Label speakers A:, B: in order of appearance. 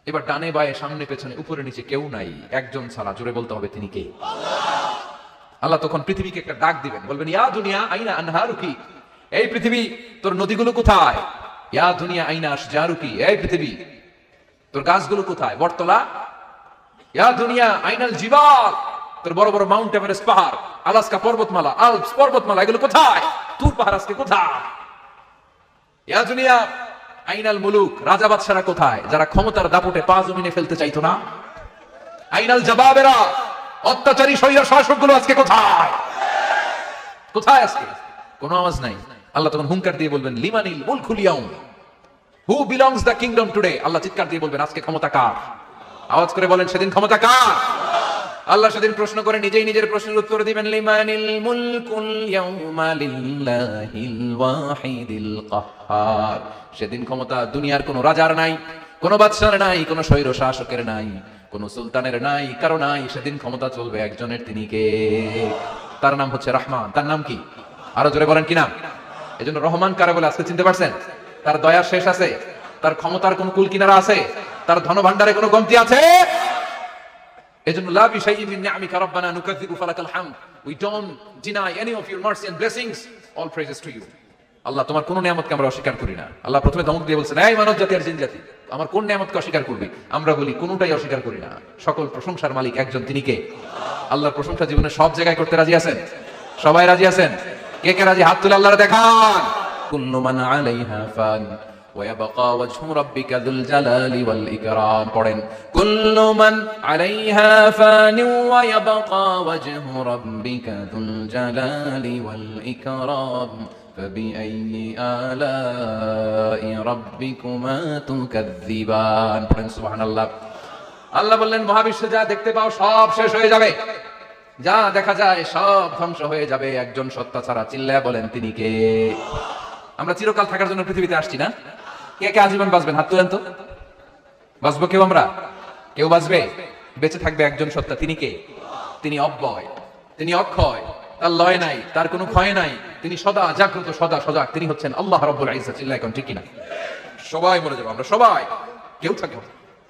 A: এবার ডানে বায়ে সামনে পেছনে উপরে নিচে কেউ নাই, একজন ছাড়া। জোরে বলতে হবে তিনি কে? আল্লাহ তখন পৃথিবীকে একটা ডাক দিবেন, বলবেন ইয়া দুনিয়া আইনা আনহারুকি, এই পৃথিবী তোর নদীগুলো কোথায়? ইয়া দুনিয়া আইনা আশজারুকি, এই পৃথিবী তোর গাছগুলো কোথায়? বটতলা। ইয়া দুনিয়া আইনাল জিবাল, তোর বড় বড় মাউন্ট এভারেস্ট পাহাড়, আলাস্কা পর্বতমালা, আলপস পর্বতমালা, এগুলো কোথায়? তুর পাহাড় আজকে কোথায়? ইয়া দুনিয়া আইনাল মুলুক, রাজা বাদশারা কোথায়, যারা ক্ষমতার দাপটে পা জমিনে ফেলতে চাইতো না? আইনাল জাবাবেরা, অত্যাচারী স্বৈর শাসকগুলো আজকে কোথায়? কোথায় আজকে? কোনো আওয়াজ নাই। আল্লাহ তখন হুঙ্কার দিয়ে বলবেন লিমানিল মুলকুল ইয়াউম, who belongs the kingdom today. আল্লাহ চিৎকার দিয়ে বলবেন আজকে ক্ষমতা কার? আওয়াজ করে বলেন সেদিন ক্ষমতা কার? আল্লাহ সেদিন প্রশ্ন করে নিজেই নিজের প্রশ্নের উত্তর দিবেন লিমানিল মুলকুল ইয়াউমা লিল্লাহিল ওয়াহিদিল কাহ্হার। সেদিন ক্ষমতা দুনিয়ার কোনো রাজার নাই, কোনো বাদশার নাই, কোনো স্বৈর শাসকের নাই, কোনো সুলতানের নাই, কারো নাই। সেদিন ক্ষমতা চলবে একজনের, তিনি কে? তার নাম হচ্ছে রহমান। তার নাম কি? আরো জোরে বলেন কি নাম? এজন্য রহমান কারা বলে আজকে চিনতে পারছেন? তার দয়ার শেষ আছে? তার ক্ষমতার কোন কুল কিনারা আছে? তার ধনভাণ্ডারে কোনো কমতি আছে? এজন্য লা বিশাইইন মিন নি'আমিকা রাব্বানা নুকাযযিবু ফালাকাল হামদ, we don't deny any of your mercy and blessings, all praises to you. আল্লাহ তোমার কোন নিয়ামতকে আমরা অস্বীকার করি না। আল্লাহ প্রথমে ধমক দিয়ে বলছেন এই মানব জাতি আর জিন জাতি, আমার কোন নিয়ামতকে অস্বীকার করবি? আমরা বলি কোনটাই অস্বীকার করি না। সকল প্রশংসার মালিক একজন, তিনি কে? আল্লাহর প্রশংসা জীবনে সব জায়গায় করতে রাজি আছেন? সবাই রাজি আছেন? কে কে রাজি? হাত তুলে আল্লাহরে দেখান। কুল্লু মান আলাইহা ফান ওয়া ইয়াবকা ওয়াজহু রাব্বিকা যুল জালালি ওয়াল ইকরাম। পড়েন কুল্লু মান আলাইহা ফান ওয়া ইয়াবকা ওয়াজহু রাব্বিকা যুল জালালি ওয়াল ইকরাম فبأي آلاء ربكما تكذبان। পড়েন সুবহানাল্লাহ। আল্লাহ বললেন মহাবিশ্বে যা দেখতে পাও সব শেষ হয়ে যাবে, যা দেখা যায় সব ধ্বংস হয়ে যাবে একজন সত্তা ছাড়া। চিল্লায়া বলেন তিনি কে? আমরা চিরকাল থাকার জন্য পৃথিবীতে আসছি না? কে কে আজীবন বাঁচবেন? হাত তোলেন তো। বাঁচবো কেউ? আমরা কেউ বাঁচবে? বেঁচে থাকবে একজন সত্তা, তিনি কে? তিনি অব্যয়, তিনি অক্ষয়, তার লয় নাই, তার কোনো ক্ষয় নাই, তিনি সদা জাগ্রত, সদা সজাগ, তিনি হচ্ছেন আল্লাহ রাব্বুল ইজ্জত। চিল্লায়া কোন ঠিক কিনা? সবাই মরে যাবো আমরা, সবাই, কেউ থাকবো না।